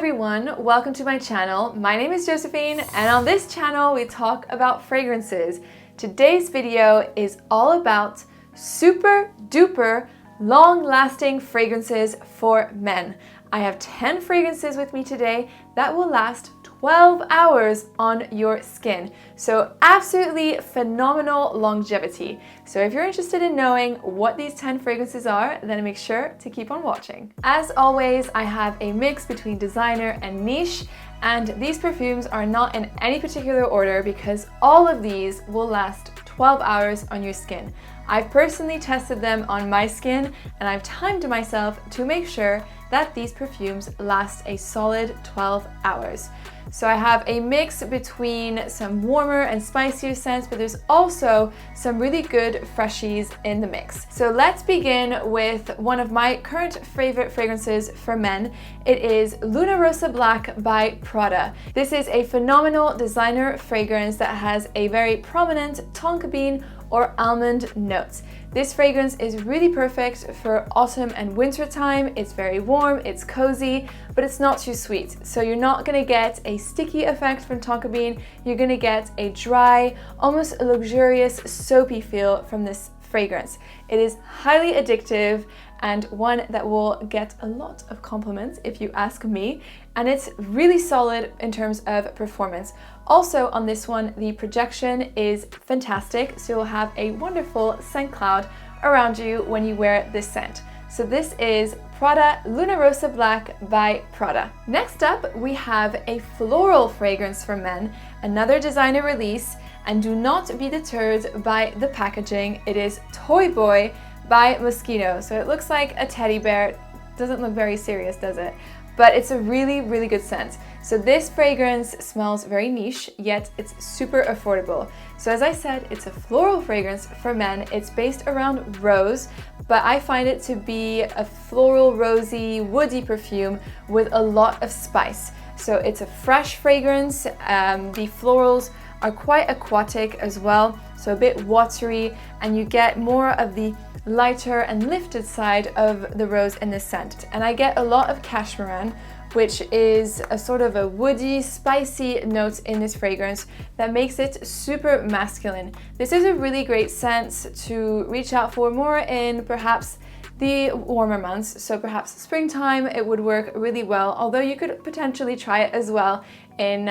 everyone, welcome to my channel. My name is Josephine and on this channel we talk about fragrances. Today's video is all about super duper long-lasting fragrances for men. I have 10 fragrances with me today that will last 12 hours on your skin. So absolutely phenomenal longevity. So if you're interested in knowing what these 10 fragrances are, then make sure to keep on watching. As always, I have a mix between designer and niche, and these perfumes are not in any particular order because all of these will last 12 hours on your skin. I've personally tested them on my skin and I've timed myself to make sure that these perfumes last a solid 12 hours. So I have a mix between some warmer and spicier scents, but there's also some really good freshies in the mix. So let's begin with one of my current favorite fragrances for men. It is Luna Rossa Black by Prada. This is a phenomenal designer fragrance that has a very prominent tonka bean or almond notes. This fragrance is really perfect for autumn and winter time. It's very warm, it's cozy, but it's not too sweet. So you're not gonna get a sticky effect from tonka bean. You're gonna get a dry, almost luxurious, soapy feel from this fragrance. It is highly addictive and one that will get a lot of compliments if you ask me, and it's really solid in terms of performance. Also on this one, the projection is fantastic, so you'll have a wonderful scent cloud around you when you wear this scent. So this is Prada Luna Rossa Black by Prada. Next up, we have a floral fragrance for men, another designer release, and do not be deterred by the packaging. It is Toy Boy by Moschino. So it looks like a teddy bear. Doesn't look very serious, does it? But it's a really, really good scent. So this fragrance smells very niche, yet it's super affordable. So as I said, it's a floral fragrance for men. It's based around rose, but I find it to be a floral, rosy, woody perfume with a lot of spice. So it's a fresh fragrance. The florals are quite aquatic as well, so a bit watery, and you get more of the lighter and lifted side of the rose in this scent. And I get a lot of cashmeran, which is a sort of a woody, spicy note in this fragrance that makes it super masculine. This is a really great scent to reach out for more in perhaps the warmer months, so perhaps springtime it would work really well, although you could potentially try it as well in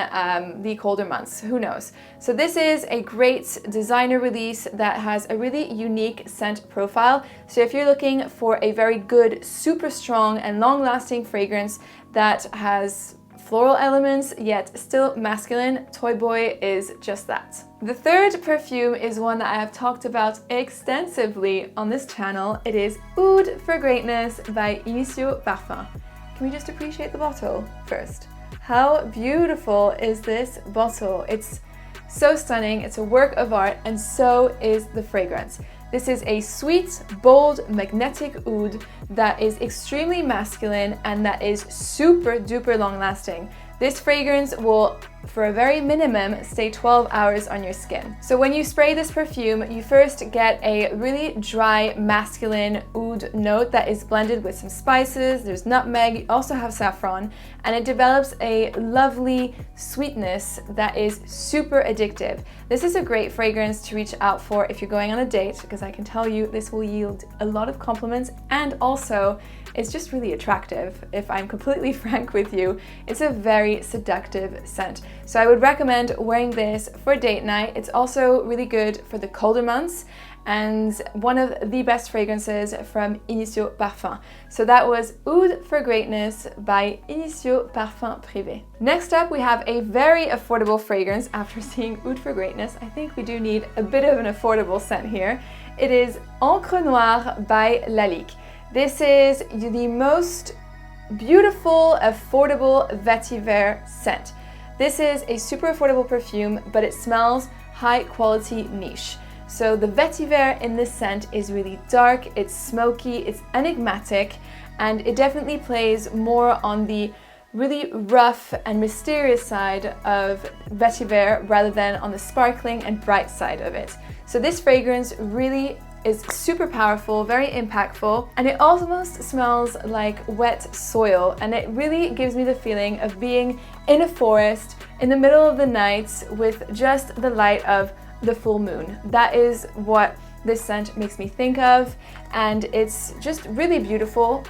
the colder months, who knows. So this is a great designer release that has a really unique scent profile. So if you're looking for a very good, super strong and long-lasting fragrance that has floral elements yet still masculine, Toy Boy is just that. The third perfume is one that I have talked about extensively on this channel. It is Oud for Greatness by INITIO Parfums. Can we just appreciate the bottle first? How beautiful is this bottle? It's so stunning, it's a work of art, and so is the fragrance. This is a sweet, bold, magnetic oud that is extremely masculine and that is super duper long lasting. This fragrance will, for a very minimum, stay 12 hours on your skin. So when you spray this perfume, you first get a really dry, masculine oud note that is blended with some spices. There's nutmeg, you also have saffron, and it develops a lovely sweetness that is super addictive. This is a great fragrance to reach out for if you're going on a date, because I can tell you this will yield a lot of compliments, and also it's just really attractive. If I'm completely frank with you, it's a very seductive scent. So I would recommend wearing this for date night. It's also really good for the colder months and one of the best fragrances from INITIO Parfums. So that was Oud for Greatness by INITIO Parfums Privé. Next up, we have a very affordable fragrance. After seeing Oud for Greatness, I think we do need a bit of an affordable scent here. It is Encre Noire by LALIQUE. This is the most beautiful, affordable vetiver scent. This is a super affordable perfume, but it smells high quality niche. So the vetiver in this scent is really dark, it's smoky, it's enigmatic, and it definitely plays more on the really rough and mysterious side of vetiver rather than on the sparkling and bright side of it. So this fragrance really is super powerful, very impactful, and it almost smells like wet soil, and it really gives me the feeling of being in a forest in the middle of the night with just the light of the full moon. That is what this scent makes me think of, and it's just really beautiful.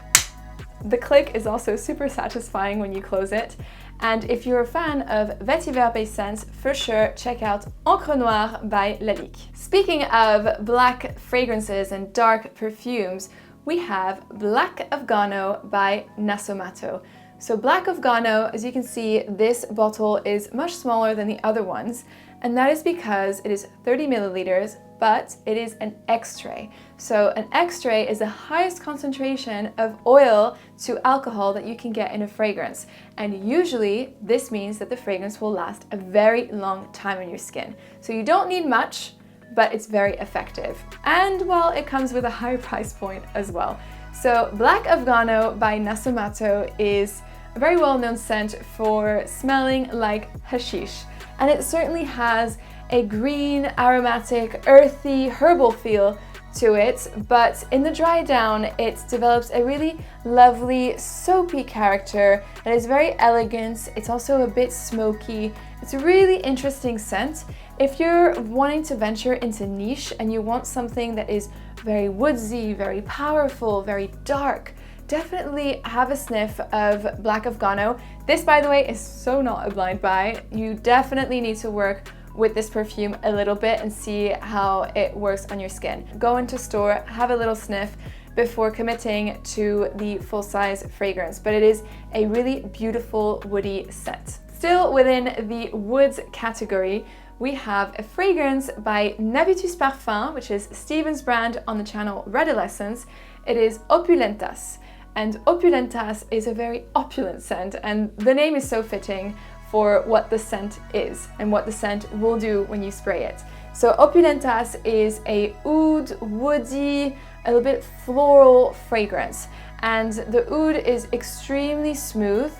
The click is also super satisfying when you close it. And if you're a fan of vetiver-based scents, for sure check out Encre Noire by LALIQUE. Speaking of black fragrances and dark perfumes, we have Black Afghano by NASOMATTO. So Black Afghano, as you can see, this bottle is much smaller than the other ones, and that is because it is 30 milliliters, but it is an extrait. So an extrait is the highest concentration of oil to alcohol that you can get in a fragrance. And usually this means that the fragrance will last a very long time on your skin. So you don't need much, but it's very effective. And well, it comes with a high price point as well. So Black Afghano by NASOMATTO is a very well-known scent for smelling like hashish. And it certainly has a green, aromatic, earthy, herbal feel to it, but in the dry down, it develops a really lovely, soapy character that is very elegant. It's also a bit smoky. It's a really interesting scent. If you're wanting to venture into niche and you want something that is very woodsy, very powerful, very dark, definitely have a sniff of Black Afghano. This, by the way, is so not a blind buy. You definitely need to work with this perfume a little bit and see how it works on your skin. Go into store, have a little sniff before committing to the full-size fragrance, but it is a really beautiful woody scent. Still within the woods category, we have a fragrance by Navitus Parfums, which is Steven's brand on the channel Redolescence. It is Opulentas, and Opulentas is a very opulent scent, and the name is so fitting for what the scent is and what the scent will do when you spray it. So Opulentas is a oud, woody, a little bit floral fragrance, and the oud is extremely smooth.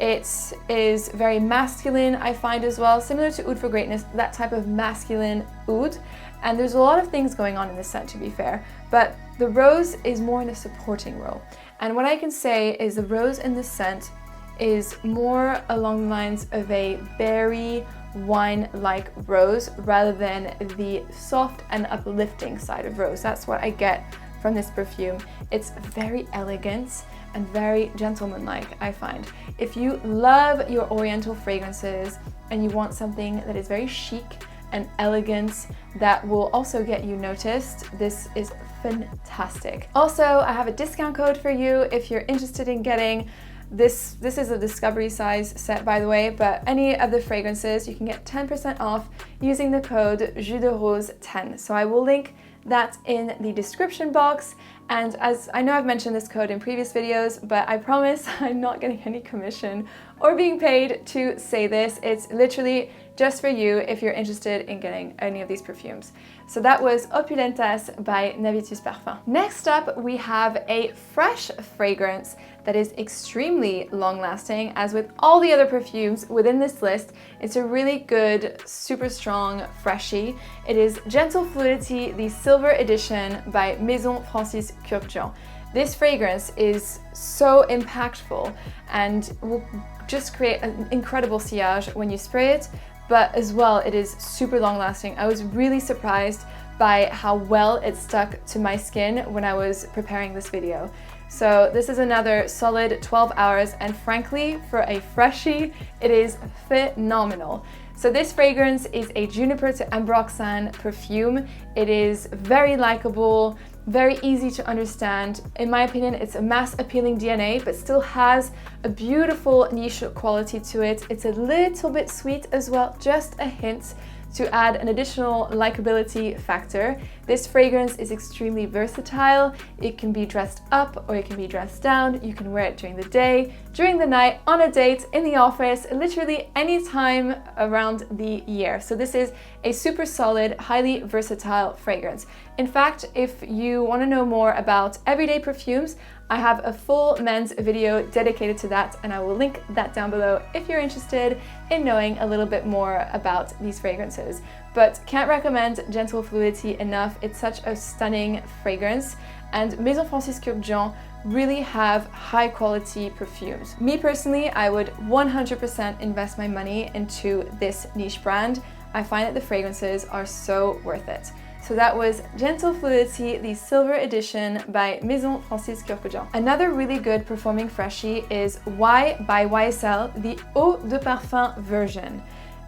It is very masculine, I find, as well, similar to Oud for Greatness, that type of masculine oud. And there's a lot of things going on in this scent, to be fair, but the rose is more in a supporting role. And what I can say is the rose in this scent is more along the lines of a berry, wine-like rose rather than the soft and uplifting side of rose. That's what I get from this perfume. It's very elegant and very gentlemanlike, I find. If you love your oriental fragrances and you want something that is very chic and elegant that will also get you noticed, this is fantastic. Also, I have a discount code for you if you're interested in getting this is a discovery size set, by the way, but any of the fragrances you can get 10% off using the code Jus de Rose 10. So I will link that in the description box, and as I know I've mentioned this code in previous videos, but I promise I'm not getting any commission or being paid to say this. It's literally just for you if you're interested in getting any of these perfumes. So that was Opulentas by Navitus Parfums. Next up, we have a fresh fragrance that is extremely long-lasting. As with all the other perfumes within this list, it's a really good, super strong freshie. It is Gentle Fluidity, the Silver Edition by Maison Francis KURKDJIAN. This fragrance is so impactful and will just create an incredible sillage when you spray it, but as well, it is super long lasting. I was really surprised by how well it stuck to my skin when I was preparing this video. So this is another solid 12 hours, and frankly, for a freshie, it is phenomenal. So this fragrance is a juniper to ambroxan perfume. It is very likable, very easy to understand. In my opinion, it's a mass appealing DNA, but still has a beautiful niche quality to it. It's a little bit sweet as well, just a hint to add an additional likability factor. This fragrance is extremely versatile. It can be dressed up or it can be dressed down. You can wear it during the day, during the night, on a date, in the office, literally any time around the year. So this is a super solid, highly versatile fragrance. In fact, if you want to know more about everyday perfumes, I have a full men's video dedicated to that, and I will link that down below if you're interested in knowing a little bit more about these fragrances. but can't recommend Gentle Fluidity enough. It's such a stunning fragrance, and Maison Francis Kurkdjian really have high quality perfumes. Me personally, I would 100% invest my money into this niche brand. I find that the fragrances are so worth it. So that was Gentle Fluidity, the silver edition by Maison Francis Kurkdjian. Another really good performing freshie is Y by YSL, the Eau de Parfum version.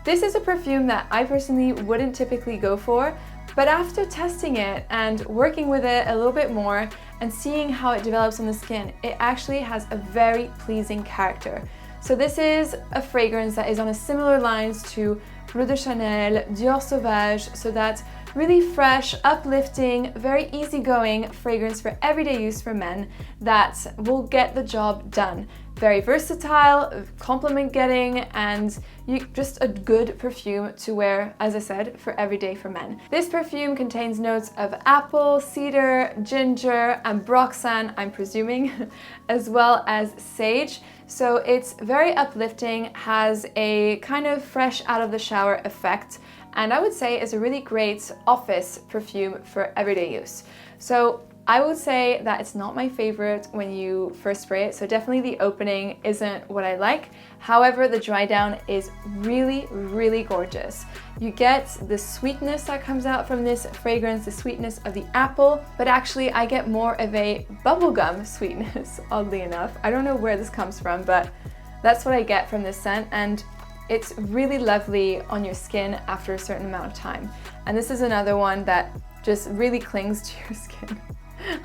This is a perfume that I personally wouldn't typically go for, but after testing it and working with it a little bit more and seeing how it develops on the skin, it actually has a very pleasing character. So this is a fragrance that is on a similar lines to Bleu de Chanel, Dior Sauvage, so that really fresh, uplifting, very easygoing fragrance for everyday use for men that will get the job done. Very versatile, compliment getting, and just a good perfume to wear, as I said, for everyday for men. This perfume contains notes of apple, cedar, ginger, and ambroxan, I'm presuming, as well as sage. So it's very uplifting, has a kind of fresh out of the shower effect, and I would say is a really great office perfume for everyday use. So I would say that it's not my favorite when you first spray it, so definitely the opening isn't what I like. However, the dry down is really, really gorgeous. You get the sweetness that comes out from this fragrance, the sweetness of the apple, but actually I get more of a bubblegum sweetness, oddly enough. I don't know where this comes from, but that's what I get from this scent, and it's really lovely on your skin after a certain amount of time. And this is another one that just really clings to your skin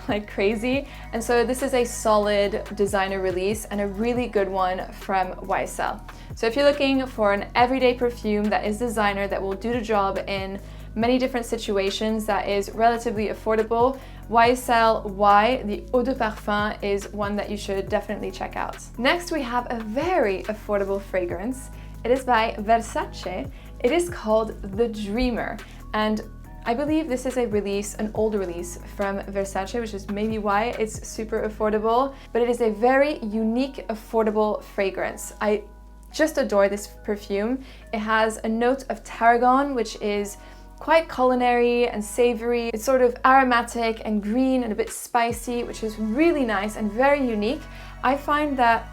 like crazy. And so this is a solid designer release and a really good one from YSL. So if you're looking for an everyday perfume that is designer, that will do the job in many different situations, that is relatively affordable, YSL Y, the Eau de Parfum, is one that you should definitely check out. Next we have a very affordable fragrance. It is by Versace. It is called The Dreamer, and I believe this is a release, an old release from Versace, which is maybe why it's super affordable, but it is a very unique, affordable fragrance. I just adore this perfume. It has a note of tarragon, which is quite culinary and savory. It's sort of aromatic and green and a bit spicy, which is really nice and very unique. I find that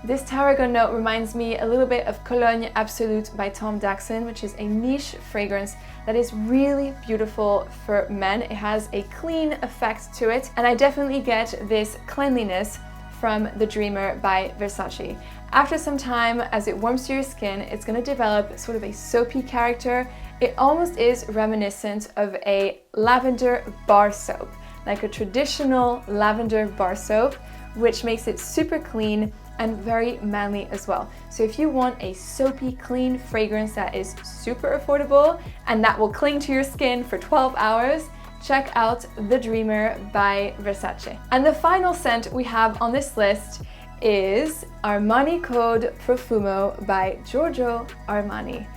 this tarragon note reminds me a little bit of Cologne Absolute by Tom Daxon, which is a niche fragrance that is really beautiful for men. It has a clean effect to it, and I definitely get this cleanliness from The Dreamer by Versace. After some time, as it warms to your skin, it's going to develop sort of a soapy character. It almost is reminiscent of a lavender bar soap, like a traditional lavender bar soap, which makes it super clean and very manly as well. So if you want a soapy, clean fragrance that is super affordable and that will cling to your skin for 12 hours, check out The Dreamer by Versace. And the final scent we have on this list is Armani Code Profumo by Giorgio Armani.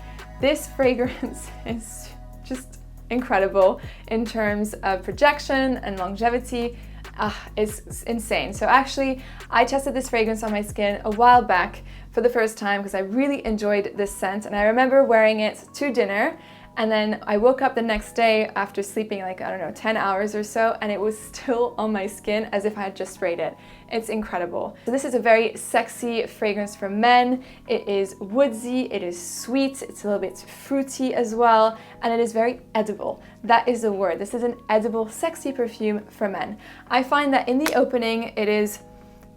This fragrance is just incredible in terms of projection and longevity. It's insane. So actually, I tested this fragrance on my skin a while back for the first time because I really enjoyed this scent, and I remember wearing it to dinner, and then I woke up the next day after sleeping like, I don't know, 10 hours or so, and it was still on my skin as if I had just sprayed it. It's incredible. So this is a very sexy fragrance for men. It is woodsy, it is sweet, it's a little bit fruity as well, and it is very edible. That is the word. This is an edible, sexy perfume for men. I find that in the opening, it is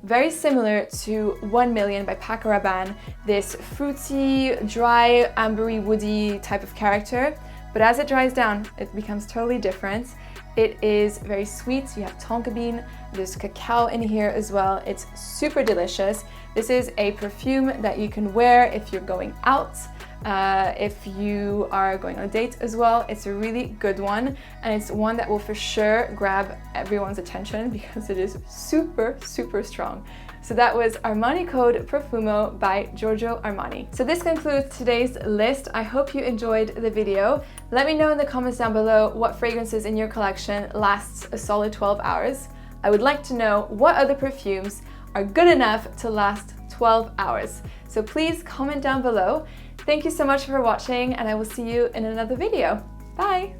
very similar to 1 Million by Paco Rabanne, this fruity, dry, ambery, woody type of character, but as it dries down, it becomes totally different. It is very sweet. You have tonka bean, there's cacao in here as well. It's super delicious. This is a perfume that you can wear if you're going out, if you are going on a date as well. It's a really good one, and it's one that will for sure grab everyone's attention because it is super, super strong. So that was Armani Code Profumo by Giorgio Armani. So this concludes today's list. I hope you enjoyed the video. Let me know in the comments down below what fragrances in your collection lasts a solid 12 hours. I would like to know what other perfumes are good enough to last 12 hours. So please comment down below. Thank you so much for watching, and I will see you in another video. Bye!